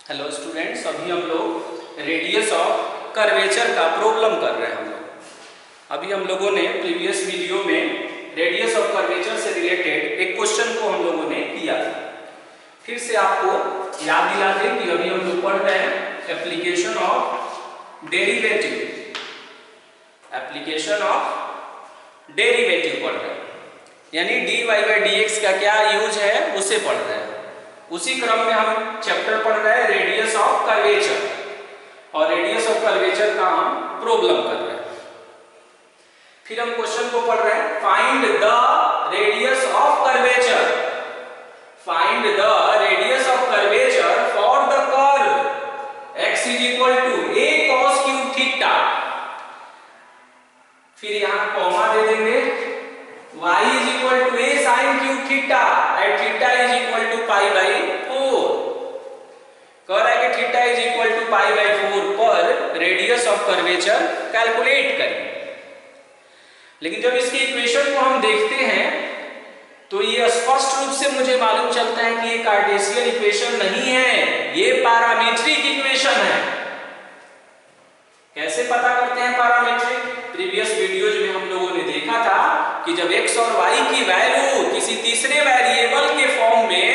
Hello students, अभी हम लोग रेडियस ऑफ कर्वेचर का प्रॉब्लम कर रहे हैं। अभी हम लोगों ने प्रीवियस वीडियो में रेडियस ऑफ कर्वेचर से रिलेटेड एक क्वेश्चन को हम लोगों ने किया था। फिर से आपको याद दिला दें कि अभी हम लोग पढ़ रहे हैं application of derivative. Application of derivative पढ़ रहे हैं, यानी dy बाई dx का क्या यूज है उसे पढ़ रहे हैं। उसी क्रम में हम चैप्टर पढ़ रहे हैं रेडियस ऑफ कर्वेचर, और रेडियस ऑफ कर्वेचर का हम प्रॉब्लम कर रहे हैं। फिर हम क्वेश्चन को पढ़ रहे हैं, find the radius of curvature. Find the radius of curvature for the curve x is equal to a cos cube theta. फिर यहां कॉमा दे देंगे, y is equal to a sin cube theta at theta is equal to pi by 4। कह रहा है कि theta is equal to pi by 4 पर radius of curvature calculate करें। लेकिन जब इसकी इक्वेशन को हम देखते हैं तो ये स्पष्ट रूप से मुझे मालूम चलता है कि ये कार्टेशियन इक्वेशन नहीं है, ये पैरामीट्रिक इक्वेशन है। कैसे पता करते हैं पैरामीट्रिक? प्रीवियस वीडियोज में हम लोगों ने देखा था कि जब x और y की वैल्यू किसी तीसरे वेरिएबल के फॉर्म में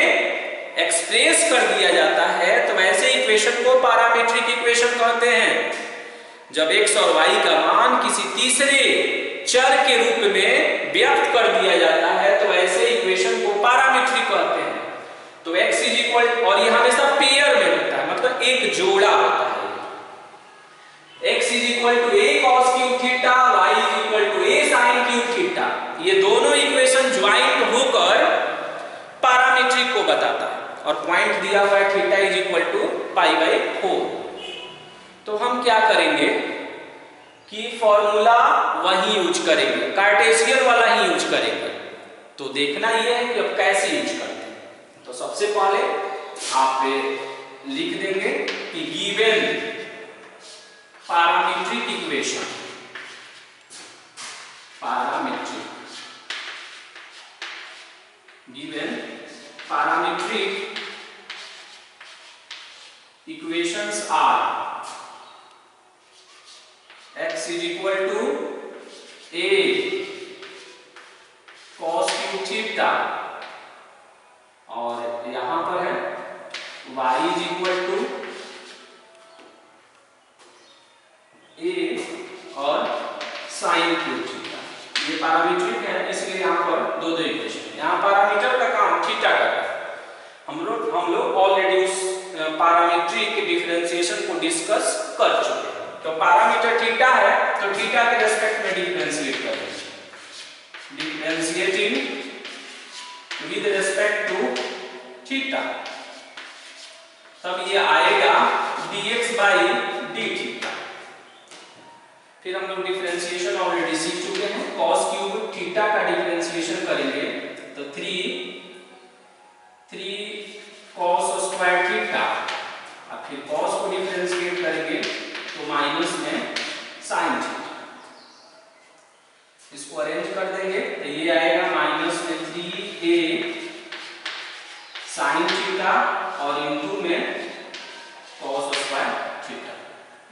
एक्सप्रेस कर दिया जाता है तो वैसे इक्वेशन को पैरामीट्रिक इक्वेशन कहते हैं। जब x और y का मान किसी तीसरे चर के रूप में व्यक्त कर दिया जाता है तो ऐसे इक्वेशन को पैरामीट्रिक कहते हैं। तो x इज इक्वल, और ये हमेशा पेयर में होता है, मतलब एक जोड़ा होता है। x is equal to a cos cube theta, y is equal to a sin cube theta. ये दोनों इक्वेशन ज्वाइंट होकर पैरामीट्रिक को बताता है, और पॉइंट दिया हुआ है theta is equal to pi by 4। तो हम क्या करेंगे कि फॉर्मूला वही यूज करेंगे, कार्टेशियन वाला ही यूज करेंगे। तो देखना यह है कि अब कैसे यूज करते हैं। तो सबसे पहले आप लिख देंगे कि given parametric equation, parametric given parametric equations are x is equal to a cos cube theta, और यहां पर है y is equal to a और sin क्यूब थीटा। ये पैरामीट्रिक है, इसलिए यहां पर दो इक्वेशन। यहां पैरामीटर का काम थीटा का है। हम लोग ऑलरेडी उस पैरामीट्रिक डिफरेंशिएशन को डिस्कस कर चुके हैं। तो पैरामीटर थीटा है तो थीटा के रेस्पेक्ट में डिफरेंशिएट करेंगे, differentiating with respect to theta. तब ये आएगा dx बाई डी थीटा। फिर हम लोग डिफरेंशिएशन ऑलरेडी सीख चुके हैं। cos क्यूब थीटा का डिफरेंशिएशन करेंगे तो 3 cos स्क्वायर थीटा, और फिर cos को डिफरेंशिएट करेंगे तो माइनस में साइन थीटा। इसको अरेंज कर देंगे तो ये आएगा माइनस में 3a साइन थीटा और इनटू में cos स्क्वायर थीटा।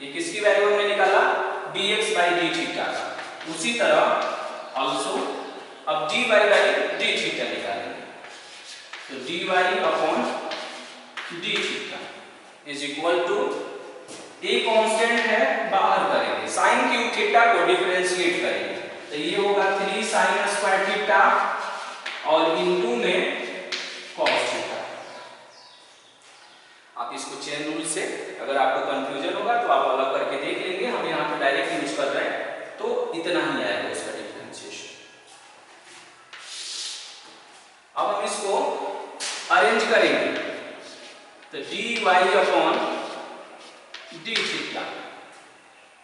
ये किसकी वैल्यू हमने निकाला? dx बाई डी थीटा का। उसी तरह ऑल्सो अब dy बाई डी थीटा निकालेंगे तो dy upon d theta is equal to, a constant है बाहर करेंगे, sin क्यूब थीटा को डिफरेंशिएट करेंगे तो ये होगा 3 sin स्क्वायर थीटा और इनटू में cos थीटा। आप इसको चेन रूल से, अगर आपको कंफ्यूजन होगा तो आप अलग करके देख लेंगे। हम यहाँ पे डायरेक्ट यूज कर रहे हैं तो इतना ही आएगा इसका डिफरेंशिएशन। अब हम इसको अरेंज करेंगे तो dy अपॉन डी थीटा,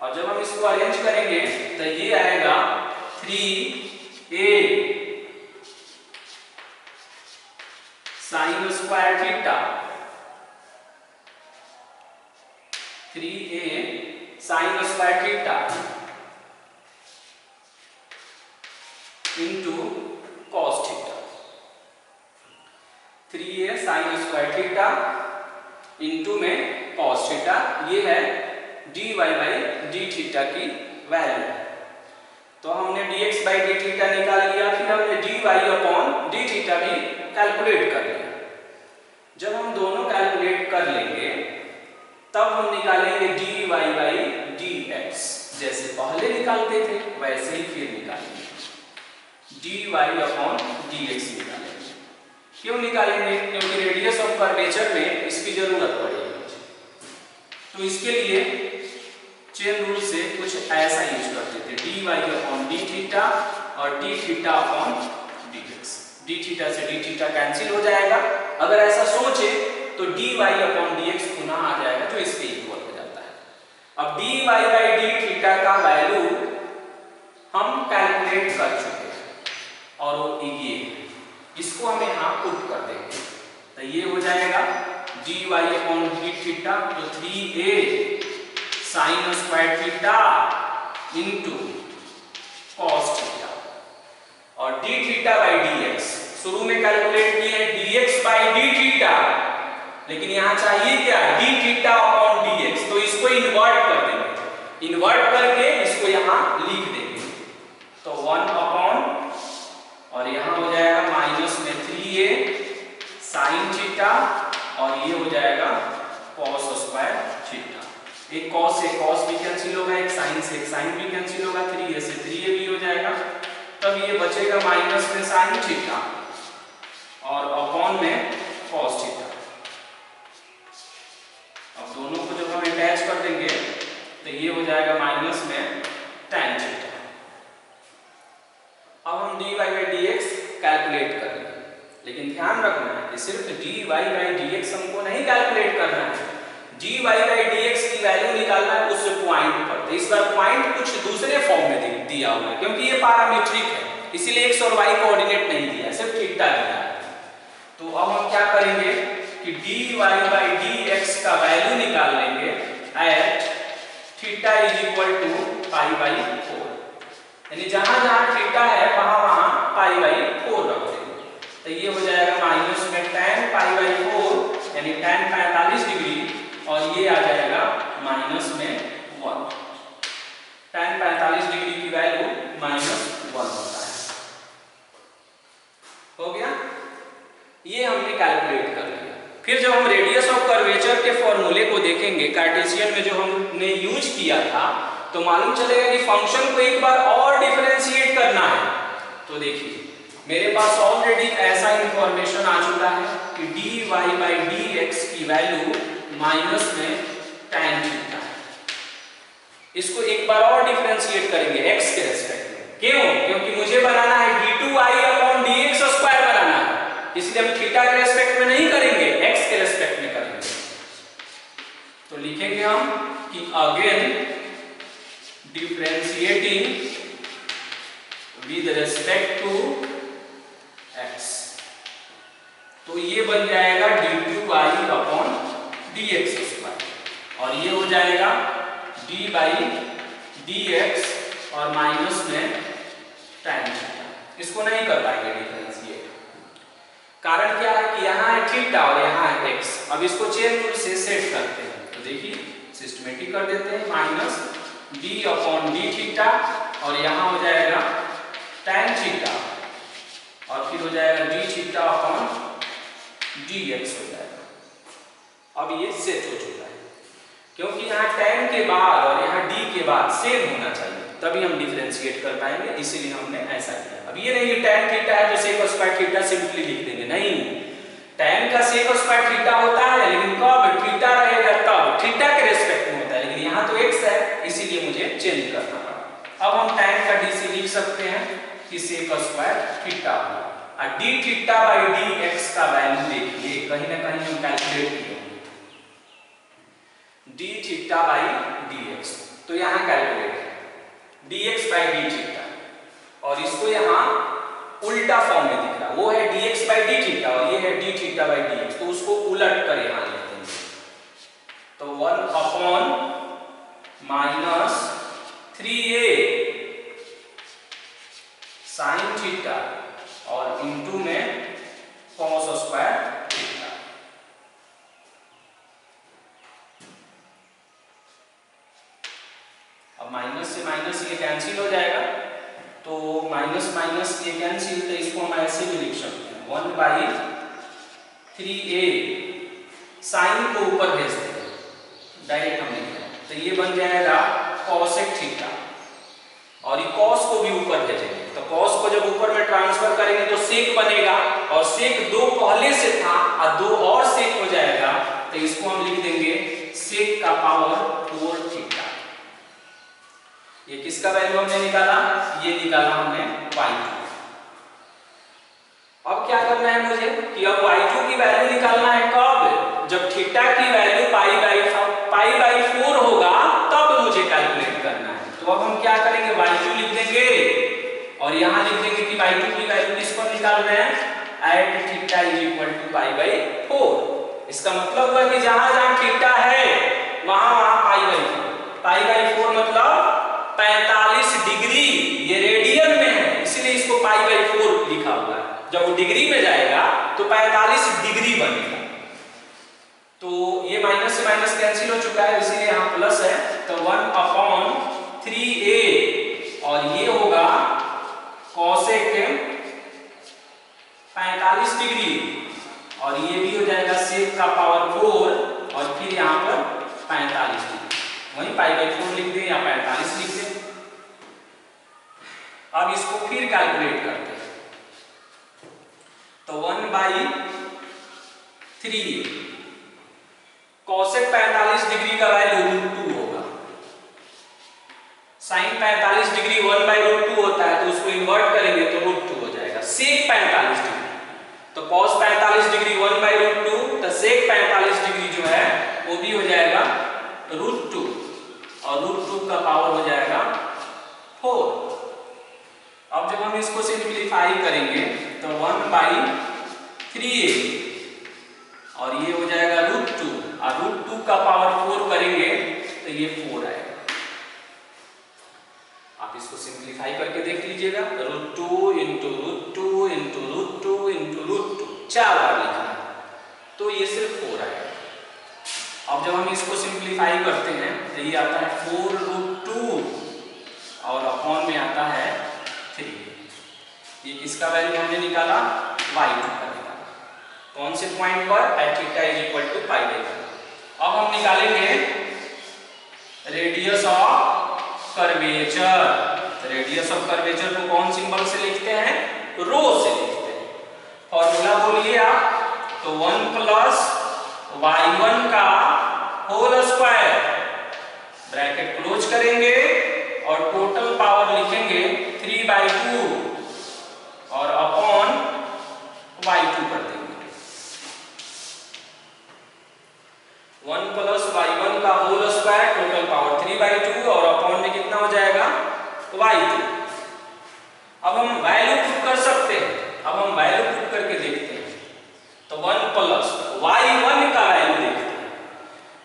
और जब हम इसको अरेंज करेंगे तो ये आएगा 3a sine square theta, 3a sine square theta into cos theta. 3a sin square theta into में cos थीटा, ये है dy बाई डी थीटा की वैल्यू। तो हमने dx बाई डी थीटा निकाल लिया, फिर हमने dy अपॉन डी थीटा भी कैलकुलेट कर लिया। जब हम दोनों कैलकुलेट कर लेंगे तब हम निकालेंगे dy बाई dx, जैसे पहले निकालते थे वैसे ही फिर निकालेंगे, dy अपॉन dx निकालेंगे। क्यों निकालेंगे? क्योंकि रेडियस ऑफ कर्वेचर में इसकी जरूरत पड़ेगी। तो इसके लिए चेन रूल से कुछ ऐसा यूज करते थे, dy अपॉन डी थीटा और D theta upon dx। D theta से डी थीटा कैंसिल हो जाएगा। अगर ऐसा सोचे तो dy अपॉन dx पुनः आ जाएगा जो इसके इक्वल हो जाता है। अब dy बाई डी थीटा का वैल्यू हम कैलकुलेट कर चुके हैं और वो ये इसको हम यहाँ पुट कर देंगे, तो ये हो जाएगा dy अपॉन डी थीटा तो 3a sine square theta into cos theta और डी थीटा बाई dx। शुरू में कैलकुलेट किए dx बाई डी थीटा, लेकिन यहाँ चाहिए क्या? डी थीटा अपॉन dx, तो इसको इन्वर्ट कर देंगे। इन्वर्ट करके इसको यहाँ लिख देंगे, तो 1 अपॉन और यहाँ हो जाएगा माइनस में 3a साइन थीटा और ये हो जाएगा कॉस स्क्वायर थीटा। एक कॉस से कॉस भी कैंसिल होगा, एक साइन से एक साइन भी कैंसिल होगा, 3a से 3a भी हो जाएगा। तब ये बचेगा माइनस में साइन थीटा और अपॉन में कॉस थीटा। अब दोनों को जब हम अटैच कर देंगे तो ये हो जाएगा माइनस में tan थीटा। अब हम dy बाई dx कैलकुलेट करेंगे, लेकिन ध्यान रखना है कि सिर्फ dy बाई dx हमको नहीं कैलकुलेट करना है, dy बाई dx की वैल्यू निकालना है उस पॉइंट पर। तो इस बार पॉइंट कुछ दूसरे फॉर्म में दिया हुआ है, क्योंकि ये पैरामीट्रिक है, इसीलिए x और y कोऑर्डिनेट नहीं दिया है, सिर्फ थीटा दिया है। तो अब हम क्या करेंगे कि dy बाई dx का वैल्यू निकाल लेंगे at theta is equal to pi by 4, यानी जहां जहां थीटा है वहां वहां पाई बाई 4 रख देंगे। तो ये हो जाएगा माइनस में tan पाई बाई 4 यानी tan 45 डिग्री और ये आ जाएगा माइनस में 1। tan 45 डिग्री की वैल्यू माइनस 1 होता है। हो गया, ये हमने कैलकुलेट कर लिया। फिर जब हम रेडियस ऑफ कर्वेचर के फॉर्मूले को देखेंगे कार्टेशियन में जो हमने यूज किया था, तो मालूम चलेगा कि फंक्शन को एक बार और डिफरेंशिएट करना है। तो देखिए मेरे पास ऑलरेडी ऐसा इंफॉर्मेशन आ चुका है कि dy बाई dx की वैल्यू माइनस में tan थीटा है। इसको एक बार और डिफरेंशिएट करेंगे x के रेस्पेक्ट में। क्यों? क्योंकि मुझे बनाना है d2y अपॉन dx स्क्वायर बनाना है, इसलिए हम थीटा के रेस्पेक्ट में नहीं करेंगे, x के रेस्पेक्ट में करेंगे। तो लिखेंगे हम कि again differentiating with respect to x, तो ये बन जाएगा d2y अपॉन dx स्क्वायर और ये हो जाएगा d बाई dx और माइनस में tan थीटा। इसको नहीं कर पाएंगे डिफरेंशिएट, कारण क्या है कि यहाँ है थीटा और यहाँ है x। अब इसको चेन रूल से सेट करते हैं, तो देखिए सिस्टमेटिक कर देते हैं, minus d upon d theta और यहाँ हो जाएगा tan थीटा और फिर हो जाएगा d थीटा अपॉन dx हो जाएगा। अब ये सेट हो चुका है, क्योंकि यहाँ tan के बाद और यहाँ d के बाद सेम होना चाहिए, तभी हम डिफरेंशिएट कर पाएंगे, इसीलिए हमने ऐसा किया। अब ये नहीं tan थीटा है तो सेक स्क्वायर थीटा सिंपली लिख देंगे, नहीं, tan का सेक स्क्वायर थीटा होता है, लेकिन कब थीटा रहेगा तब थीटा के रेस्पेक्ट में होता है, लेकिन यहाँ तो x है इसीलिए मुझे चेंज करना पड़ा। अब हम tan का dc लिख सकते हैं कि सेक स्क्वायर थीटा होगा और d थीटा बाई dx का वैल्यू देखिए कहीं ना कहीं हम कैलकुलेट किए d थीटा बाई dx, तो यहाँ कैलकुलेट है dx बाई d थीटा और इसको यहाँ उल्टा फॉर्म में दिख रहा, वो है dx बाई d थीटा और ये है d थीटा बाई dx, तो उसको उलट कर यहाँ लिख देंगे। तो 1 upon minus 3a sine theta और इंटू में कॉस स्क्वायर थीटा। ये कैंसिल हो जाएगा, तो माइनस माइनस ये कैंसिल, तो इसको हम ऐसे भी लिख सकते हैं 1/3a, साइन को ऊपर भेज देंगे डायरेक्ट हम लिख रहे हैं, तो ये बन जाएगा cosec थीटा, और ये cos को भी ऊपर भेजेंगे, तो cos को जब ऊपर में ट्रांसफर करेंगे तो sec बनेगा, और sec 2 पहले से था और 2 और sec हो जाएगा, तो इसको हम लिख देंगे sec का पावर 4 थीटा। ये किसका वैल्यू हमने निकाला? ये निकाला हमने y2। अब क्या करना है मुझे कि अब y2 की वैल्यू निकालना है कब? जब थीटा की वैल्यू पाई/4 होगा तब मुझे कैलकुलेट करना है। तो अब हम क्या करेंगे, y2 लिख देंगे और यहां लिख देंगे कि y2 की वैल्यू किस पर निकाल रहे हैं, at theta is equal to पाई/4। इसका मतलब हुआ कि जहां जहां थीटा है वहां वहां पाई/4 मतलब 45 डिग्री, ये रेडियन में है इसलिए इसको पाई/4 लिखा हुआ है। जब वो डिग्री में जाएगा तो 45 डिग्री बनेगा। तो ये माइनस से माइनस कैंसिल हो चुका है इसीलिए यहाँ प्लस है, तो 1/3a, और ये होगा cosec 45 डिग्री, और ये भी हो जाएगा sec का पावर 4, और फिर यहाँ पर 45 डिग्री, वहीं पाई/4 लिख दें या 45 लिख दें। अब इसको फिर कैलकुलेट करते हैं, तो 1/3a, cosec 45 डिग्री का वैल्यू √2 होगा, sin 45 डिग्री 1/√2 होता है, तो उसको इन्वर्ट करेंगे तो √2 हो जाएगा। sec 45 डिग्री, तो cos 45 डिग्री 1/√2, तो sec 45 डिग्री जो है वो भी हो जाएगा √2, और √2 का पावर हो जाएगा 4। अब जब हम इसको सिंप्लीफाई करेंगे तो 1/3a, और ये हो जाएगा √2, और √2 का पावर 4 करेंगे तो ये 4 आएगा। आप इसको सिंप्लीफाई करके देख लीजिएगा, √2 इंटू √2 इंटू √2 इंटू √2, 4 बार लिखना है, तो ये सिर्फ 4 आएगा। अब जब हम इसको सिंप्लीफाई करते हैं तो ये आता है 4√2, और अपॉन में आता है 3। ये किसका वैल्यू हमने निकाला? y2 का निकाला। कौन से पॉइंट पर? At theta is equal to पाई/4। अब हम निकालेंगे radius of curvature. Radius of curvature को कौन सिंबल से लिखते हैं? रो से लिखते हैं। फॉर्मूला बोलिए आप, तो 1 प्लस y1 का होल स्क्वायर, ब्रैकेट क्लोज करेंगे और टोटल पावर लिखेंगे 3/2, और अपॉन y2 कर देंगे। 1 प्लस y1 का होल स्क्वायर, टोटल पावर 3/2, और अपॉन में कितना हो जाएगा? y2। अब हम वैल्यू पुट कर सकते हैं, अब हम वैल्यू पुट करके देखते हैं, तो 1 प्लस y1 का वैल्यू देखते हैं,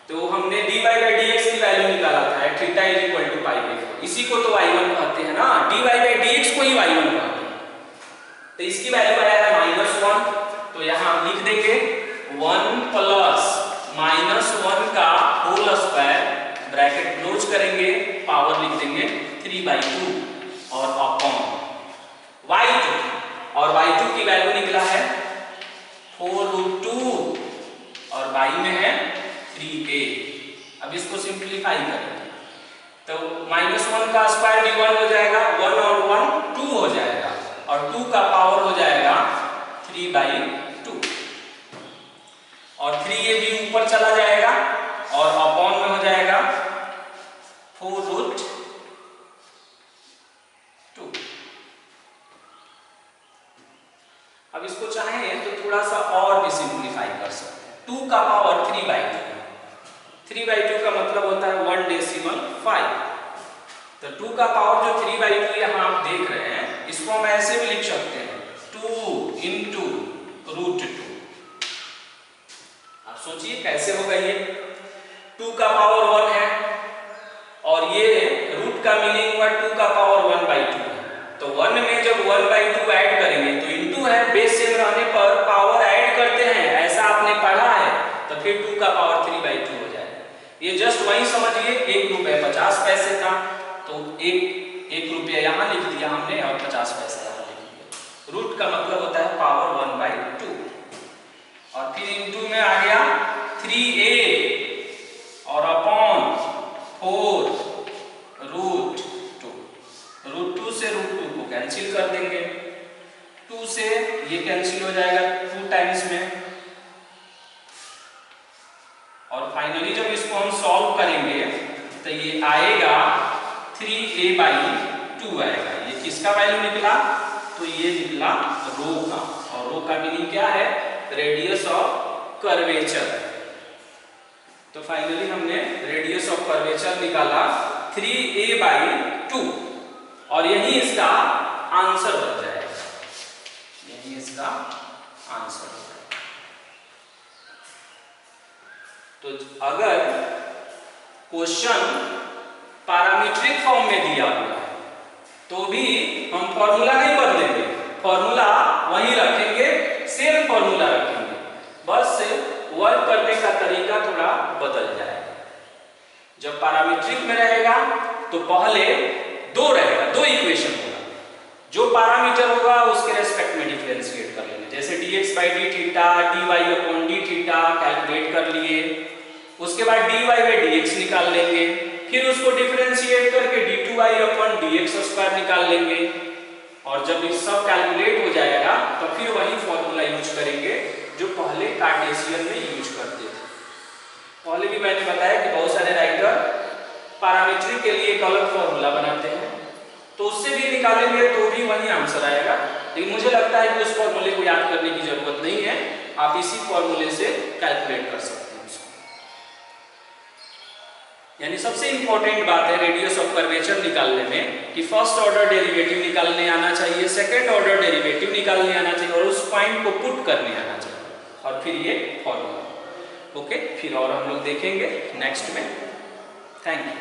तो हमने dy/dx की वैल्यू निकाला था, थीटा इज इक्वल टू पाई/4, इसी को तो y1 कहते हैं ना, dy/dx को ही y1 कहते हैं। तो इसकी वैल्यू आया है -1, तो यहां हम लिख देंगे 1 प्लस -1 का होल स्क्वायर, ब्रैकेट क्लोज करेंगे, पावर लिख देंगे 3/2, और अपॉन y2, और y2 की वैल्यू निकला है 4√2, और y में है 3a। अब इसको सिंप्लीफाई करेंगे, तो -1 का स्क्वायर भी 1 हो जाएगा, 1 और 1 2 हो जाएगा, और 2 का पावर हो जाएगा 3/2, और 3a भी ऊपर चला जाएगा, और अपॉन में हो जाएगा 4√2। अब इसको चाहें तो थोड़ा सा और भी सिंप्लीफाई कर सकते हैं, 2 का पावर 3/2, 3/2 का मतलब होता है 1/5, तो 2 का पावर जो 3/2 यहाँ आप देख रहे हैं, इसको हम ऐसे भी लिख सकते हैं 2 इंटू √2। आप सोचिए कैसे होगा ये, 2 का पावर 1 है, और ये रूट का मीनिंग हुआ 2 का पावर 1/2 है, तो 1 में जब 1/2 ऐड करेंगे तो इंटू है, बेस सेम रहने पर पावर ऐड करते हैं, ऐसा आपने पढ़ा है, तो फिर 2 का पावर 3/2 हो जाएगा। ये जस्ट वही समझिए, 1 रुपये 50 पैसे था, तो 1 1 रुपया यहाँ लिख दिया हमने और 50 पैसा यहाँ लिख दिया। रूट का मतलब होता है पावर 1/2 और फिर इनटू में आ गया 3a और अपॉन 4 रूट 2। रूट 2 से रूट 2 को कैंसिल कर देंगे, 2 से ये कैंसिल हो जाएगा 2 टाइम्स में, और फाइनली जब इसको हम सॉल्व करेंगे तो ये आएगा 3a/2 आएगा। ये किसका वैल्यू निकला? तो ये निकला रो का, और रो का मीनिंग क्या है? Radius of curvature. तो फाइनली हमने रेडियस ऑफ कर्वेचर निकाला 3a/2 और यही इसका आंसर बन जाएगा, यही इसका आंसर हो जाएगा। तो अगर क्वेश्चन पैरामीट्रिक फॉर्म में दिया हुआ है तो भी हम फॉर्मूला नहीं बदलेंगे, फॉर्मूला वही रखेंगे, सेम फॉर्मूला रखेंगे, बस वर्क करने का तरीका थोड़ा बदल जाएगा। जब पैरामीट्रिक में रहेगा तो पहले दो रहेगा, दो इक्वेशन होगा, जो पैरामीटर होगा उसके रेस्पेक्ट में डिफरेंशिएट कर लेंगे। जैसे dx/d theta, dy/d theta calculate कर लिए, उसके बाद dy/dx निकाल लेंगे, फिर उसको डिफरेंशिएट करके d2y/dx² निकाल लेंगे, और जब ये सब कैलकुलेट हो जाएगा तो फिर वही फॉर्मूला यूज करेंगे जो पहले कार्टेशियन में यूज करते थे। पहले भी मैंने बताया कि बहुत सारे राइटर पैरामीट्रिक के लिए एक अलग फॉर्मूला बनाते हैं, तो उससे भी निकालेंगे तो भी वही आंसर आएगा। लेकिन मुझे लगता है कि उस फॉर्मूले को याद करने की जरूरत नहीं है, आप इसी फॉर्मूले से कैलकुलेट कर सकते हैं उसको। यानी सबसे इंपॉर्टेंट बात है रेडियस ऑफ कर्वेचर निकालने में कि फर्स्ट ऑर्डर डेरिवेटिव निकालने आना चाहिए, सेकंड ऑर्डर डेरिवेटिव निकालने आना चाहिए, और उस पॉइंट को पुट करने आना चाहिए, और फिर ये फॉर्मूला। ओके, फिर और हम लोग देखेंगे नेक्स्ट में। Thank you.